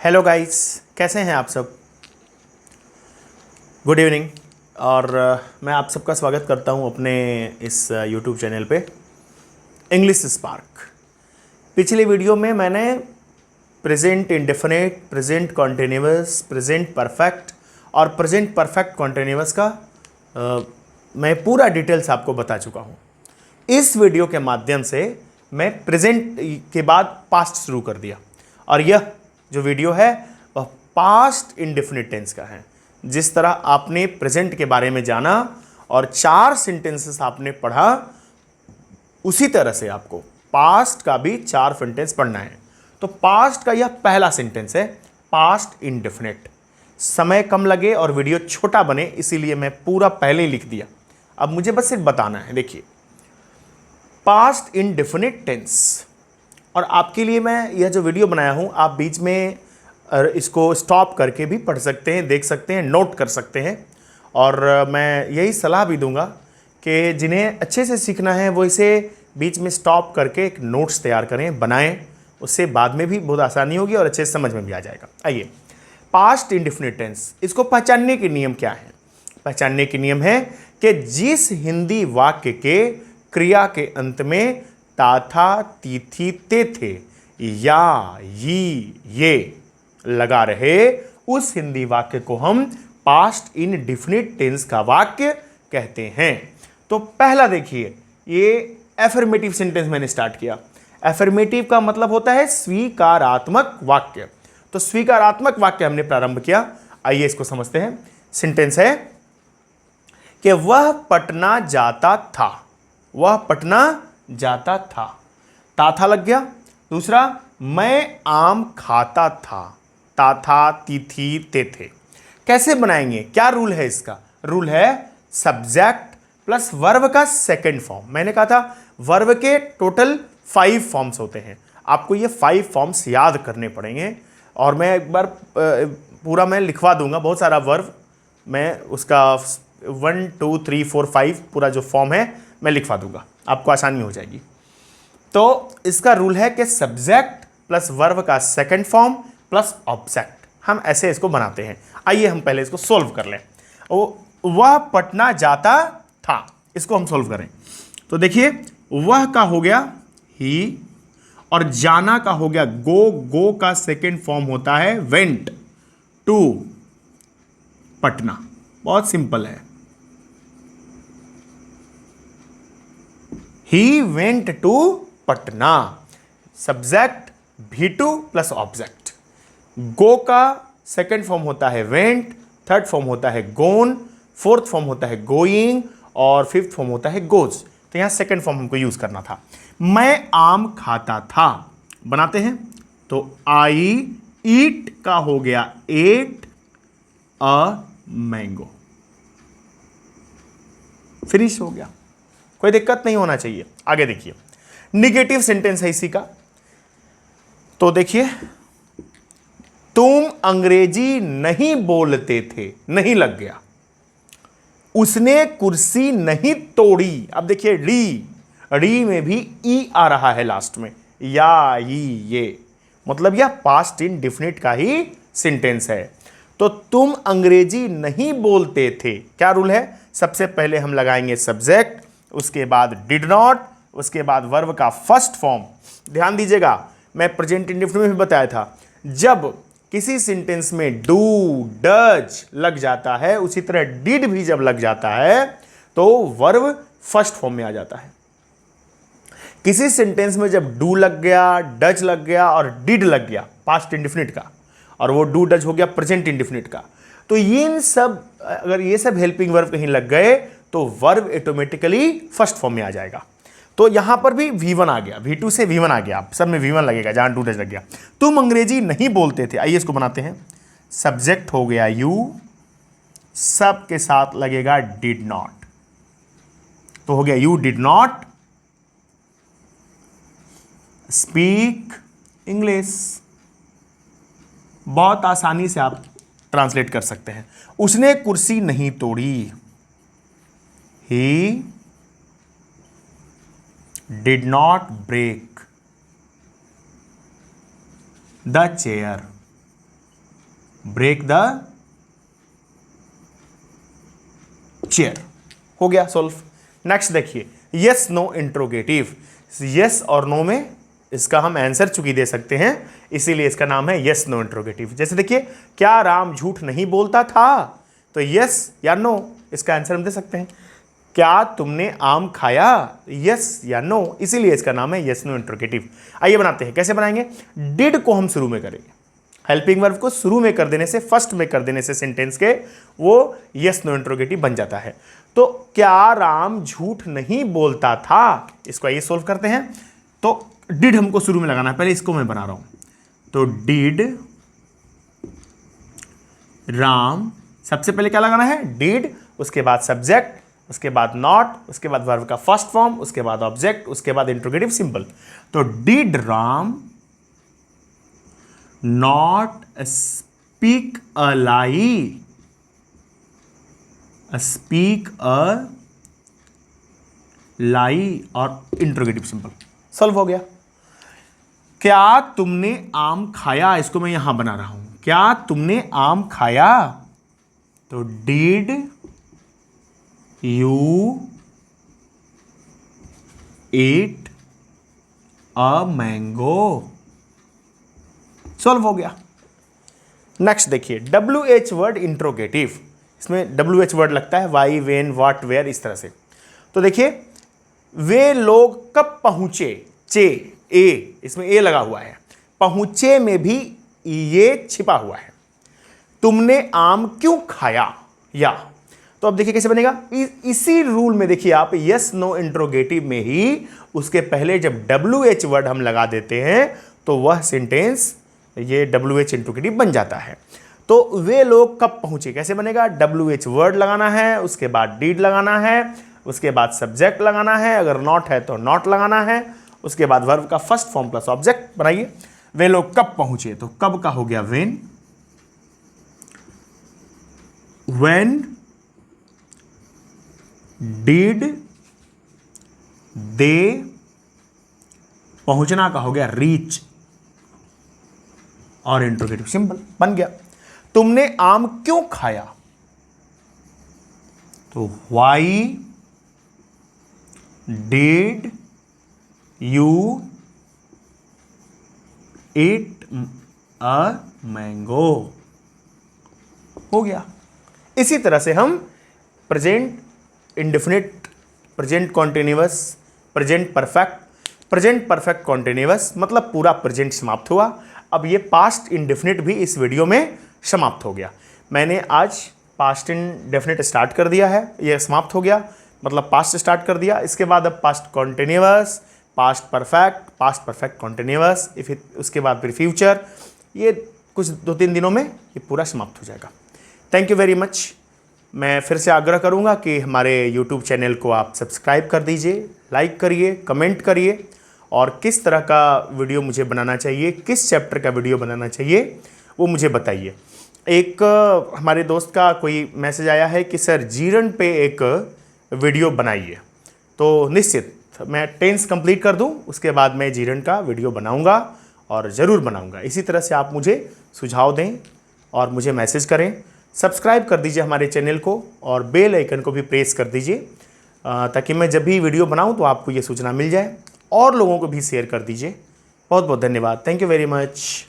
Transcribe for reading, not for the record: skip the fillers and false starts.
Hello guys, कैसे हैं आप सब। Good evening. और मैं आप सबका स्वागत करता हूं अपने इस यूट्यूब चैनल पे इंग्लिश स्पार्क। पिछले वीडियो में मैंने present indefinite, present continuous, present perfect और प्रेजेंट परफेक्ट कॉन्टिन्यूअस का मैं पूरा डिटेल्स आपको बता चुका हूं। इस वीडियो के माध्यम से मैं प्रेजेंट के बाद पास्ट शुरू कर दिया और यह जो वीडियो है वह पास्ट इंडेफिनिट टेंस का है। जिस तरह आपने प्रेजेंट के बारे में जाना और 4 सेंटेंसेस आपने पढ़ा, उसी तरह से आपको पास्ट का भी 4 सेंटेंस पढ़ना है। तो पास्ट का यह पहला सेंटेंस है, पास्ट इंडेफिनिट। समय कम लगे और वीडियो छोटा बने, इसीलिए मैं पूरा पहले ही लिख दिया। अब मुझे बस सिर्फ बताना है। देखिए, पास्ट इंडेफिनिट टेंस, और आपके लिए मैं यह जो वीडियो बनाया हूं, आप बीच में इसको स्टॉप करके भी पढ़ सकते हैं, देख सकते हैं, नोट कर सकते हैं। और मैं यही सलाह भी दूंगा कि जिन्हें अच्छे से सीखना है वो इसे बीच में स्टॉप करके एक नोट्स तैयार करें, बनाएं। उससे बाद में भी बहुत आसानी होगी और अच्छे से समझ में भी आ जाएगा। आइए, पास्ट इंडेफिनिट टेंस, इसको पहचानने के नियम क्या है। पहचानने के नियम है कि जिस हिंदी वाक्य के क्रिया के अंत में ता था, ती थी, ते थे या ये लगा रहे, उस हिंदी वाक्य को हम पास्ट इंडेफिनिट टेंस का वाक्य कहते हैं। तो पहला देखिए, ये एफर्मेटिव सेंटेंस मैंने स्टार्ट किया। एफर्मेटिव का मतलब होता है स्वीकारात्मक वाक्य। तो स्वीकारात्मक वाक्य हमने प्रारंभ किया। आइए इसको समझते हैं। सेंटेंस है कि वह पटना जाता था। वह पटना जाता था, था लग गया। दूसरा, मैं आम खाता था, था, ती थी, ते थे। कैसे बनाएंगे, क्या रूल है इसका। रूल है सब्जेक्ट प्लस वर्ब का सेकंड फॉर्म। मैंने कहा था वर्ब के टोटल 5 फॉर्म्स होते हैं, आपको ये 5 फॉर्म्स याद करने पड़ेंगे। और मैं एक बार पूरा मैं लिखवा दूंगा, बहुत सारा वर्ब, मैं उसका 1 2 3 4 5 पूरा जो फॉर्म है मैं लिखवा दूंगा, आपको आसानी हो जाएगी। तो इसका रूल है कि सब्जेक्ट प्लस वर्ब का सेकंड फॉर्म प्लस ऑब्जेक्ट, हम ऐसे इसको बनाते हैं। आइए हम पहले इसको सोल्व कर लें। वह पटना जाता था, इसको हम सोल्व करें। तो देखिए, वह का हो गया ही और जाना का हो गया गो। गो का सेकंड फॉर्म होता है वेंट टू पटना। बहुत सिंपल है, he went to Patna. Subject V2 plus object. Go का सेकंड फॉर्म होता है वेंट, थर्ड फॉर्म होता है गोन, फोर्थ फॉर्म होता है गोइंग और फिफ्थ फॉर्म होता है गोज। तो यहां सेकंड फॉर्म हमको यूज करना था। मैं आम खाता था, बनाते हैं। तो आई ईट का हो गया एट अ मैंगो। फिनिश हो गया, कोई दिक्कत नहीं होना चाहिए। आगे देखिए, निगेटिव सेंटेंस है इसी का। तो देखिए, तुम अंग्रेजी नहीं बोलते थे, नहीं लग गया। उसने कुर्सी नहीं तोड़ी। अब देखिए, डी में भी ई आ रहा है लास्ट में, या ये मतलब यह पास्ट इंडेफिनिट का ही सेंटेंस है। तो तुम अंग्रेजी नहीं बोलते थे, क्या रूल है। सबसे पहले हम लगाएंगे सब्जेक्ट, उसके बाद डिड नॉट, उसके बाद वर्ब का फर्स्ट फॉर्म। ध्यान दीजिएगा, मैं प्रेजेंट इंडेफिनिट में भी बताया था, जब किसी सेंटेंस में डू डज लग जाता है, उसी तरह डिड भी जब लग जाता है तो वर्ब फर्स्ट फॉर्म में आ जाता है। किसी सेंटेंस में जब डू लग गया, डज लग गया और डिड लग गया पास्ट इंडेफिनिट का, और वो डू डज हो गया प्रेजेंट इंडेफिनिट का, तो ये सब, अगर ये सब हेल्पिंग वर्ब कहीं लग गए तो वर्ब ऑटोमेटिकली फर्स्ट फॉर्म में आ जाएगा। तो यहां पर भी V1 आ गया, V2 से V1 आ गया, सब में V1 लगेगा जहां डू डज लग गया। तुम अंग्रेजी नहीं बोलते थे। आइए इसको बनाते हैं। सब्जेक्ट हो गया यू, सब के साथ लगेगा डिड नॉट। तो हो गया you did not speak English. बहुत आसानी से आप ट्रांसलेट कर सकते हैं। उसने कुर्सी नहीं तोड़ी, he did not break the chair। Break the chair. हो गया सॉल्व। नेक्स्ट देखिए, यस नो इंट्रोगेटिव। यस और नो में इसका हम आंसर चूंकि दे सकते हैं, इसीलिए इसका नाम है यस नो इंट्रोगेटिव। जैसे देखिए, क्या राम झूठ नहीं बोलता था, तो यस या नो इसका आंसर हम दे सकते हैं। क्या तुमने आम खाया, यस या नो, इसीलिए इसका नाम है यस नो इंट्रोगेटिव। आइए बनाते हैं। कैसे बनाएंगे? डिड को हम शुरू में करेंगे। हेल्पिंग वर्ब को शुरू में कर देने से, फर्स्ट में कर देने से सेंटेंस के, वो यस नो इंट्रोगेटिव बन जाता है। तो क्या राम झूठ नहीं बोलता था, इसको आइए सोल्व करते हैं। तो डिड हमको शुरू में लगाना है, पहले इसको मैं बना रहा हूं। तो डिड राम, सबसे पहले क्या लगाना है? डिड, उसके बाद सब्जेक्ट, उसके बाद नॉट, उसके बाद वर्ब का फर्स्ट फॉर्म, उसके बाद ऑब्जेक्ट, उसके बाद इंट्रोगेटिव सिंबल। तो did Ram not speak a lie, speak a lie और इंट्रोगेटिव सिंबल। सॉल्व हो गया। क्या तुमने आम खाया, इसको मैं यहां बना रहा हूं। क्या तुमने आम खाया, तो did you eat a mango. Solve हो गया। नेक्स्ट देखिए, WH वर्ड इंट्रोगेटिव। इसमें WH वर्ड लगता है, वाई, वेन, व्हाट, वेयर, इस तरह से। तो देखिए, वे लोग कब पहुंचे, चे, ए, इसमें ए लगा हुआ है। पहुंचे में भी ये छिपा हुआ है। तुमने आम क्यों खाया, या। तो अब देखिए कैसे बनेगा। इसी रूल में देखिए आप, यस नो इंट्रोगेटिव में ही उसके पहले जब WH वर्ड हम लगा देते हैं, तो वह सेंटेंस ये WH इंट्रोगेटिव बन जाता है। तो वे लोग कब पहुंचे, कैसे बनेगा? WH वर्ड लगाना है, उसके बाद डिड लगाना है, उसके बाद सब्जेक्ट लगाना है, अगर नॉट है तो नॉट लगाना है, उसके बाद वर्ब का फर्स्ट फॉर्म प्लस ऑब्जेक्ट बनाइए। वे लोग कब पहुंचे, तो कब का हो गया वेन। वेन डिड दे, पहुंचना का हो गया रीच और इंट्रोगेटिव सिंबल बन गया। तुमने आम क्यों खाया, तो why did you eat a mango. हो गया। इसी तरह से हम present indefinite, present continuous, present perfect continuous, मतलब पूरा प्रेजेंट समाप्त हुआ। अब ये पास्ट इंडेफिनिट भी इस वीडियो में समाप्त हो गया। मैंने आज पास्ट इंडेफिनिट स्टार्ट कर दिया है, ये समाप्त हो गया, मतलब पास्ट स्टार्ट कर दिया। इसके बाद अब past continuous, past perfect continuous, उसके बाद फिर फ्यूचर। ये कुछ 2-3 दिनों में ये पूरा समाप्त हो जाएगा। Thank you very much. मैं फिर से आग्रह करूंगा कि हमारे YouTube चैनल को आप सब्सक्राइब कर दीजिए, लाइक करिए, कमेंट करिए, और किस तरह का वीडियो मुझे बनाना चाहिए, किस चैप्टर का वीडियो बनाना चाहिए, वो मुझे बताइए। एक हमारे दोस्त का कोई मैसेज आया है कि सर जीरन पे एक वीडियो बनाइए, तो निश्चित मैं टेंस कंप्लीट कर दूं, उसके बाद मैं जीरन का वीडियो बनाऊंगा और ज़रूर बनाऊंगा। इसी तरह से आप मुझे सुझाव दें और मुझे मैसेज करें। सब्सक्राइब कर दीजिए हमारे चैनल को और बेल आइकन को भी प्रेस कर दीजिए, ताकि मैं जब भी वीडियो बनाऊं तो आपको ये सूचना मिल जाए, और लोगों को भी शेयर कर दीजिए। बहुत बहुत धन्यवाद। Thank you very much.